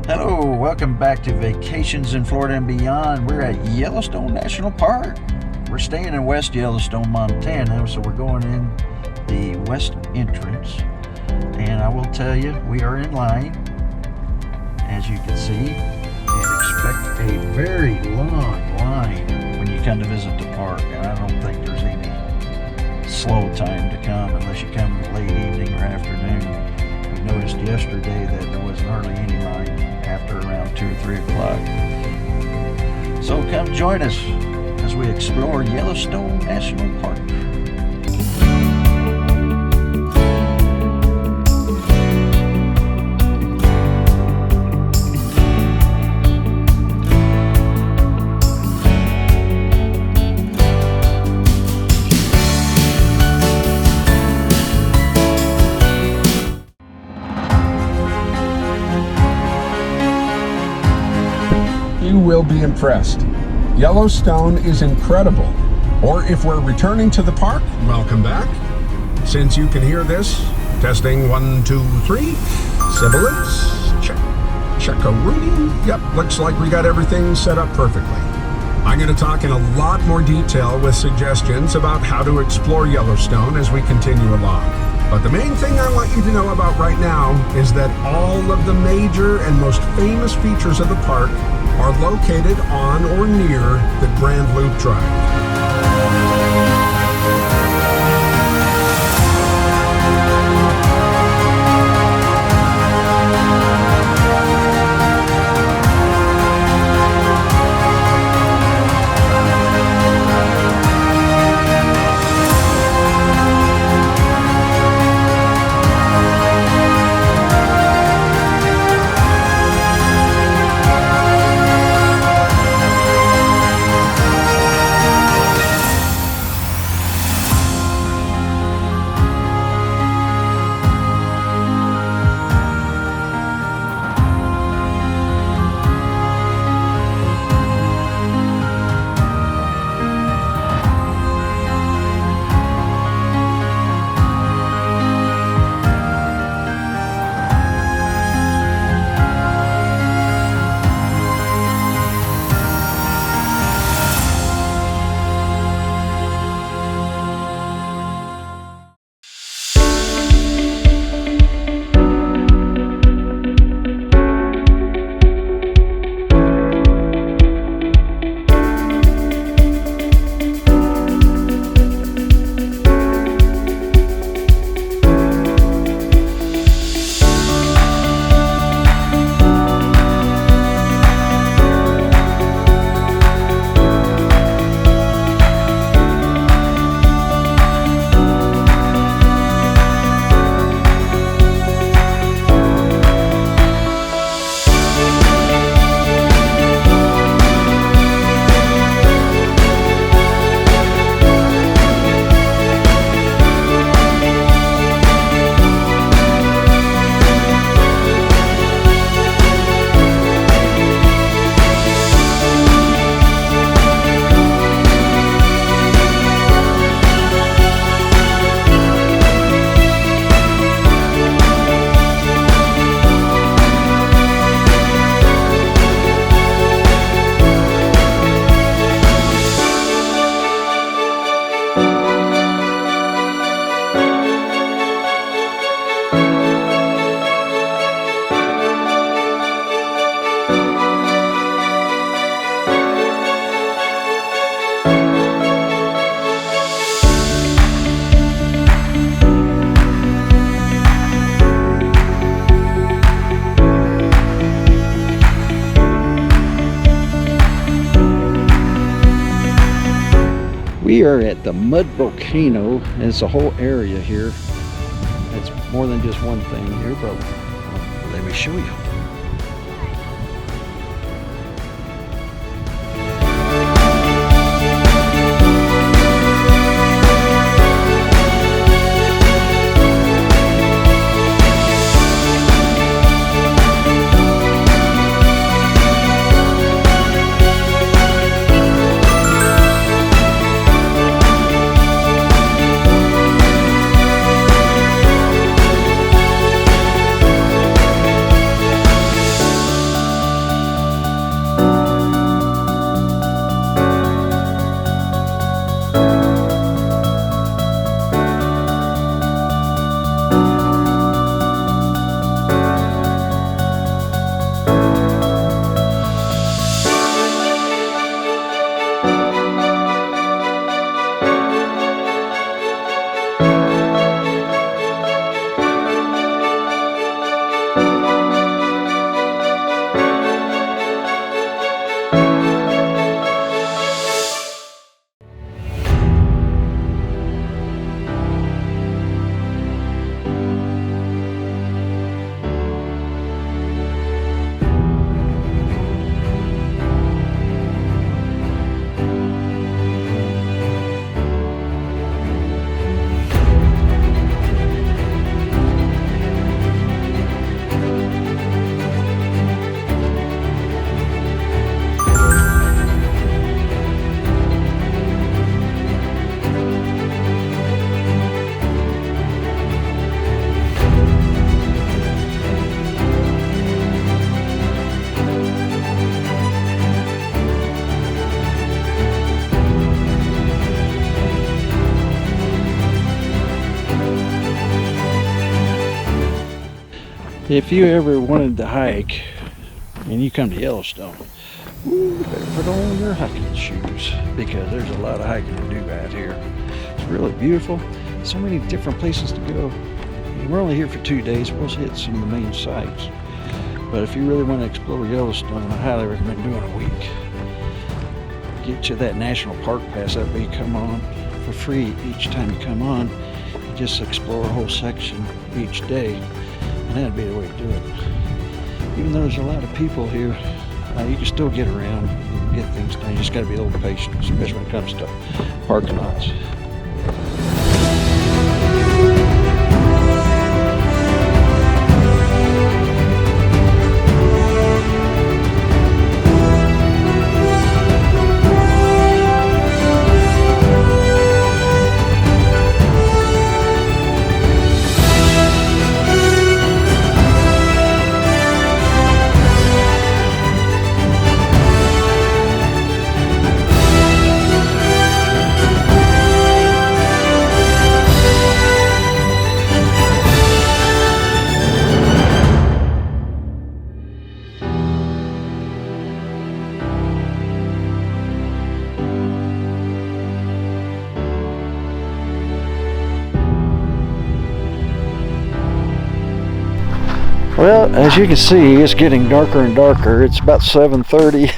Hello, welcome back to Vacations in Florida and Beyond. We're at Yellowstone National Park. We're staying in West Yellowstone, Montana, so we're going in the west entrance. And I will tell you, we are in line, as you can see, and expect a very long line when you come to visit the park. And I don't think there's any slow time to come unless you come late evening or afternoon. We noticed yesterday that there wasn't hardly any line after around 2 or 3 o'clock. So come join us as we explore Yellowstone National Park. You will be impressed. Yellowstone is incredible. Or if we're returning to the park, welcome back. Since you can hear this, testing 1, 2, 3. Sibilance, check. Check-a-rooney. Yep, looks like we got everything set up perfectly. I'm going to talk in a lot more detail with suggestions about how to explore Yellowstone as we continue along. But the main thing I want you to know about right now is that all of the major and most famous features of the park are located on or near the Grand Loop Drive. We are at the Mud Volcano, and it's a whole area here. It's more than just one thing here, but let me show you. If you ever wanted to hike and you come to Yellowstone, you better put on your hiking shoes because there's a lot of hiking to do out here. It's really beautiful. So many different places to go. And we're only here for 2 days. We'll hit some of the main sites. But if you really want to explore Yellowstone, I highly recommend doing a week. Get you that national park pass. That way you come on for free each time you come on. You just explore a whole section each day. And that'd be the way to do it. Even though there's a lot of people here, you can still get around and get things done. You just got to be a little patient, especially when it comes to parking lots. Well, as you can see, it's getting darker and darker. It's about 7:30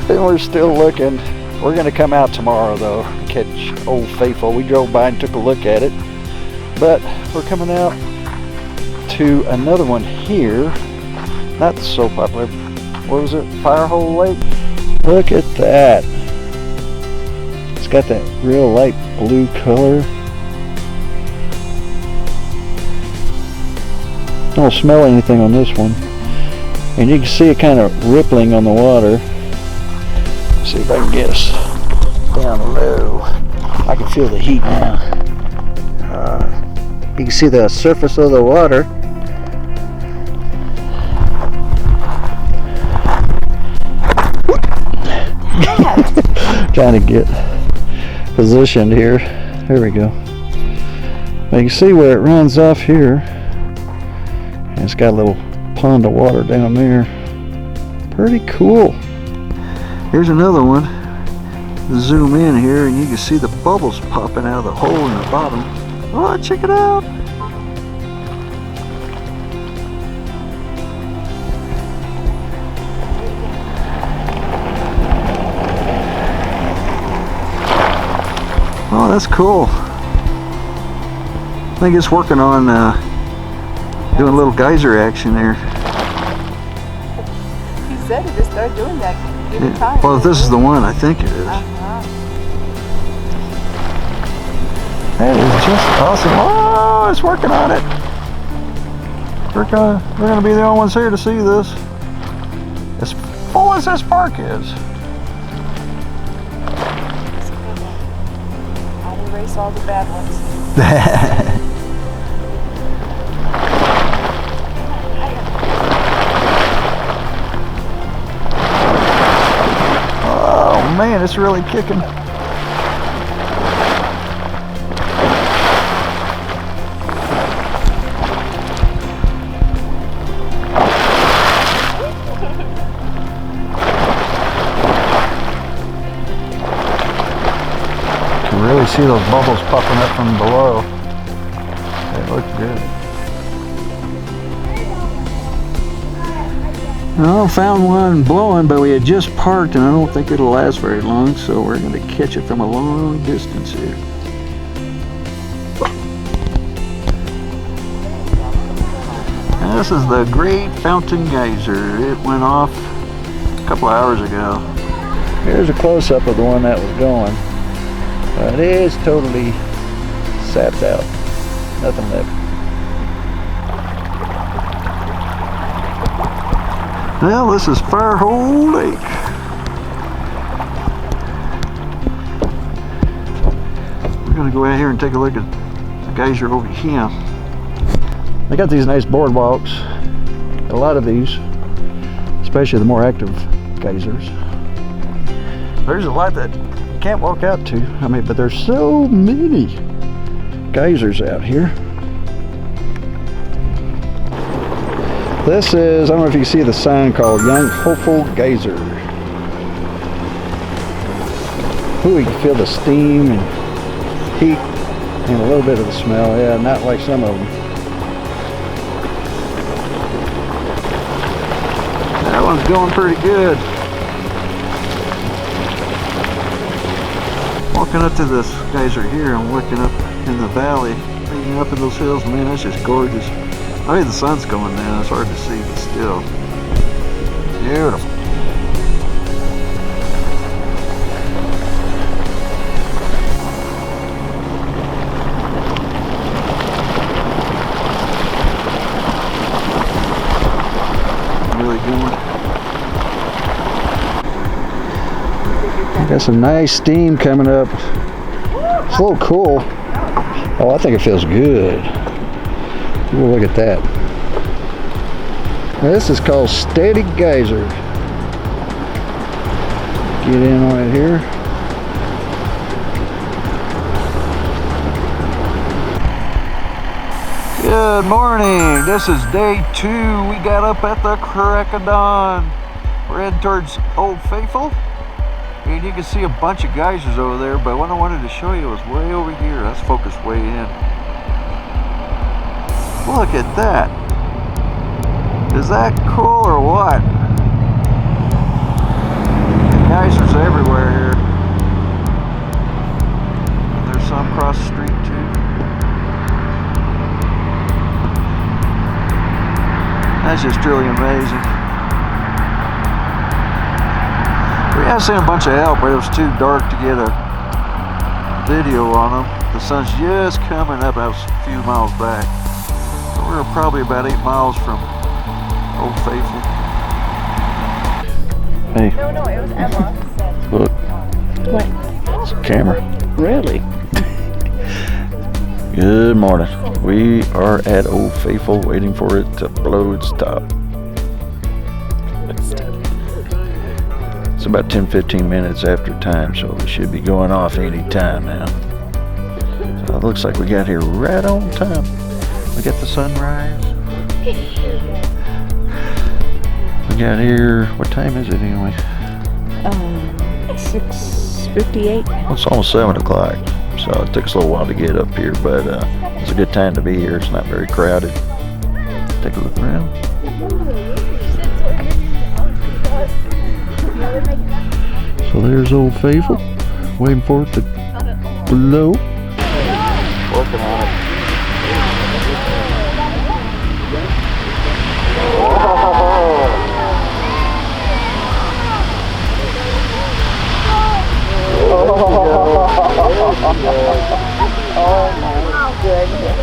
and we're still looking. We're going to come out tomorrow though, catch Old Faithful. We drove by and took a look at it. But we're coming out to another one here. Not so popular. What was it? Firehole Lake? Look at that. It's got that real light blue color. Don't smell anything on this one, and you can see it kind of rippling on the water. Let's see if I can get us down low. I can feel the heat now. You can see the surface of the water. Trying to get positioned here. There we go. Now you can see where it runs off here. It's got a little pond of water down there. Pretty cool. Here's another one. Zoom in here and you can see the bubbles popping out of the hole in the bottom. Oh, check it out. Oh, that's cool. I think it's working on doing a little geyser action there. He said it just started doing that. Give it time. Well, if this is the one, I think it is. That is just awesome. Oh, it's working on it. We're gonna be the only ones here to see this. As full as this park is. I'll erase all the bad ones. Man, it's really kicking. You can really see those bubbles popping up from below. They look good. Well, found one blowing, but we had just parked and I don't think it'll last very long, so we're going to catch it from a long distance here. And this is the Great Fountain Geyser. It went off a couple hours ago. Here's a close-up of the one that was going. But it is totally sapped out. Nothing left. Well, this is Firehole Lake. We're going to go out here and take a look at the geyser over here. They got these nice boardwalks. A lot of these, especially the more active geysers. There's a lot that you can't walk out to. I mean, but there's so many geysers out here. This is, I don't know if you can see the sign called Young Hopeful Geyser. Ooh, you can feel the steam and heat and a little bit of the smell. Yeah, not like some of them. That one's going pretty good. Walking up to this geyser here, I'm looking up in the valley, leading up in those hills. Man, that's just gorgeous. I mean, the sun's going down, it's hard to see, but still. Beautiful. Really good. Got some nice steam coming up. It's a little cool. Oh, I think it feels good. We'll look at that. Now, this is called Steady Geyser. Get in on it here. Good morning. This is day 2. We got up at the crack of dawn. We're heading towards Old Faithful. And you can see a bunch of geysers over there, but what I wanted to show you was way over here. Let's focus way in. Look at that. Is that cool or what? Geysers everywhere here. And there's some across the street too. That's just truly amazing. We have seen a bunch of elk, but it was too dark to get a video on them. The sun's just coming up. I was a few miles back. So we were probably about 8 miles from Old Faithful. Hey. No, it was Emma. Look. What? It's a camera. Really? Good morning. We are at Old Faithful waiting for it to blow its top. It's about 10-15 minutes after time, so we should be going off any time now. So it looks like we got here right on time. We got the sunrise. We got here, what time is it anyway? 6:58. Well, it's almost 7 o'clock, so it took us a little while to get up here, but it's a good time to be here. It's not very crowded. Take a look around. So there's Old Faithful, waiting for it to blow. Working on it. Oh my goodness.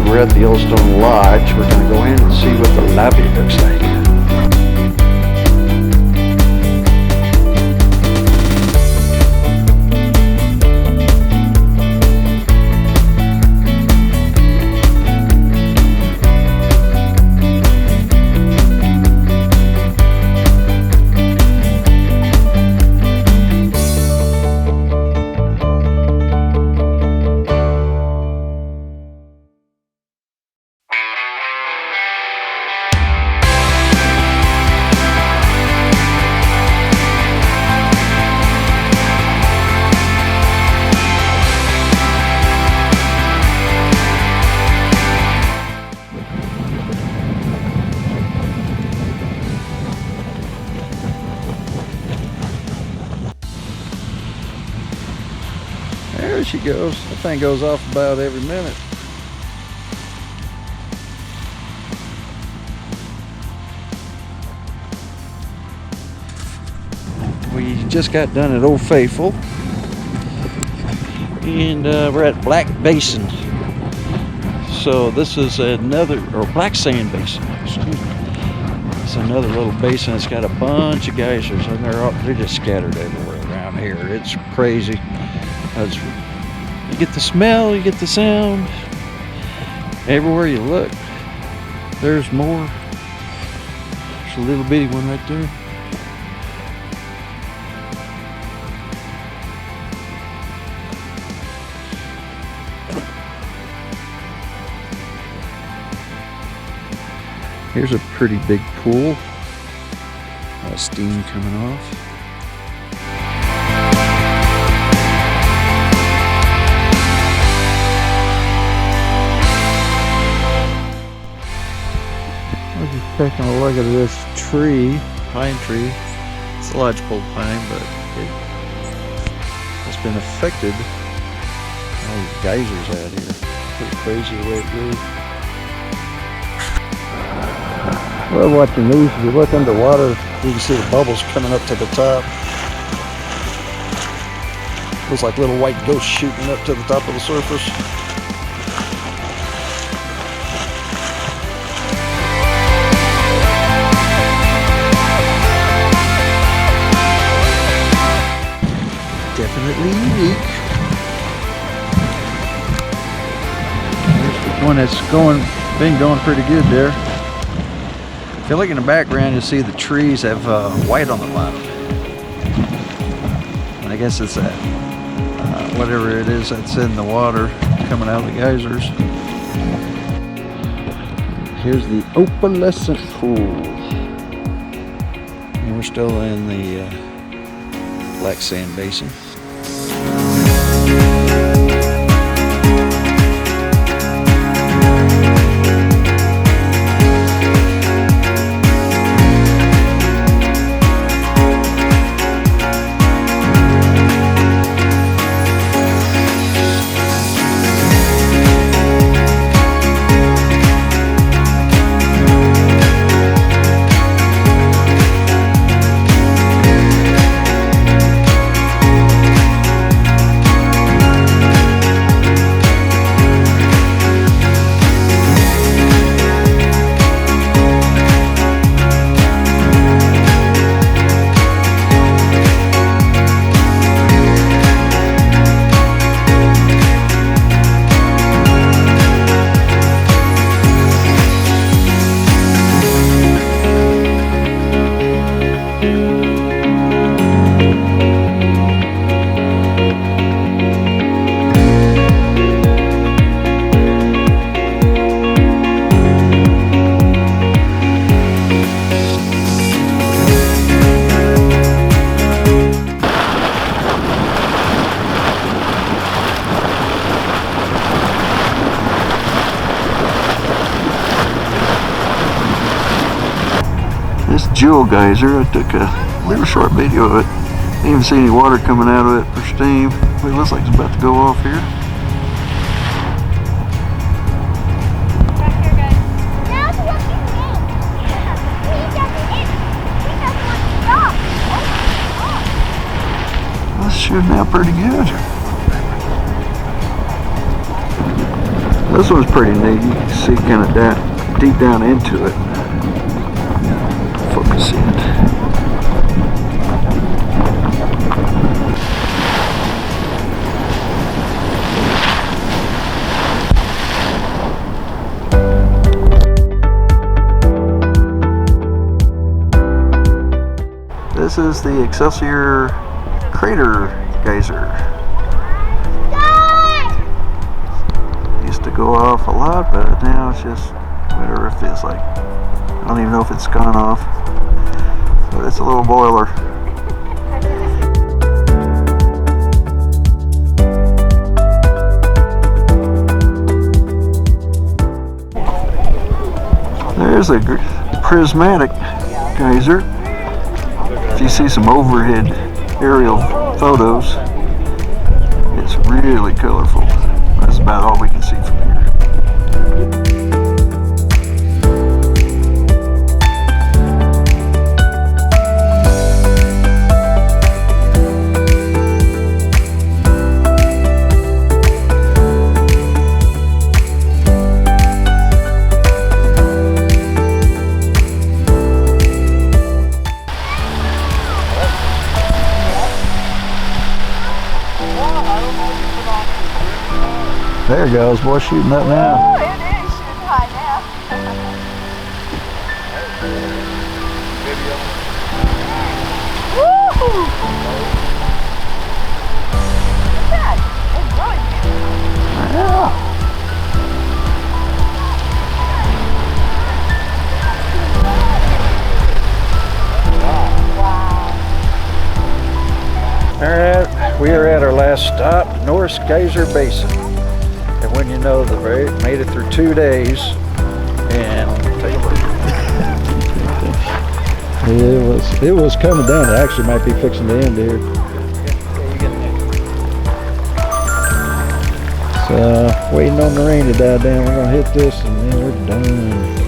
We're at the Yellowstone Lodge. We're going to go in and see what the lobby looks like. she goes. That thing goes off about every minute. We just got done at Old Faithful, and we're at Black Basin. So this is another, or Black Sand Basin, excuse me. It's another little basin. It's got a bunch of geysers, and they're just scattered everywhere around here. It's crazy. You get the smell, you get the sound. Everywhere you look, there's more. There's a little bitty one right there. Here's a pretty big pool. A lot of steam coming off. I was just taking a look at this tree, pine tree. It's a lodgepole pine, but it's been affected. All these geysers out here. Pretty crazy the way it goes. Well, watching these, if you look underwater, you can see the bubbles coming up to the top. Looks like little white ghosts shooting up to the top of the surface. Definitely unique. There's one that's been going pretty good there. If you look in the background, you'll see the trees have white on the bottom. And I guess it's that, whatever it is that's in the water coming out of the geysers. Here's the opalescent pool. And we're still in the Black Sand Basin. This Jewel geyser, I took a little short video of it. Didn't even see any water coming out of it for steam. But it looks like it's about to go off here. Well, it's shooting out pretty good. This one's pretty neat. You can see kind of that deep down into it. Focus in. This is the Excelsior Crater Geyser. Used to go off a lot, but now it's just whatever it feels like. I don't even know if it's gone off, but it's a little boiler. There's a prismatic geyser. If you see some overhead aerial photos, it's Really colorful. That's about all we can see from here. There it goes, boy, shooting up now. Oh, it is shooting high now. Woo! Look at that. It's really beautiful. Yeah. Wow. All right, we are at our last stop, North Geyser Basin. And when you know that we made it through 2 days, and take a look. It was coming down. It actually might be fixing to end here. So waiting on the rain to die down. We're gonna hit this and then we're done.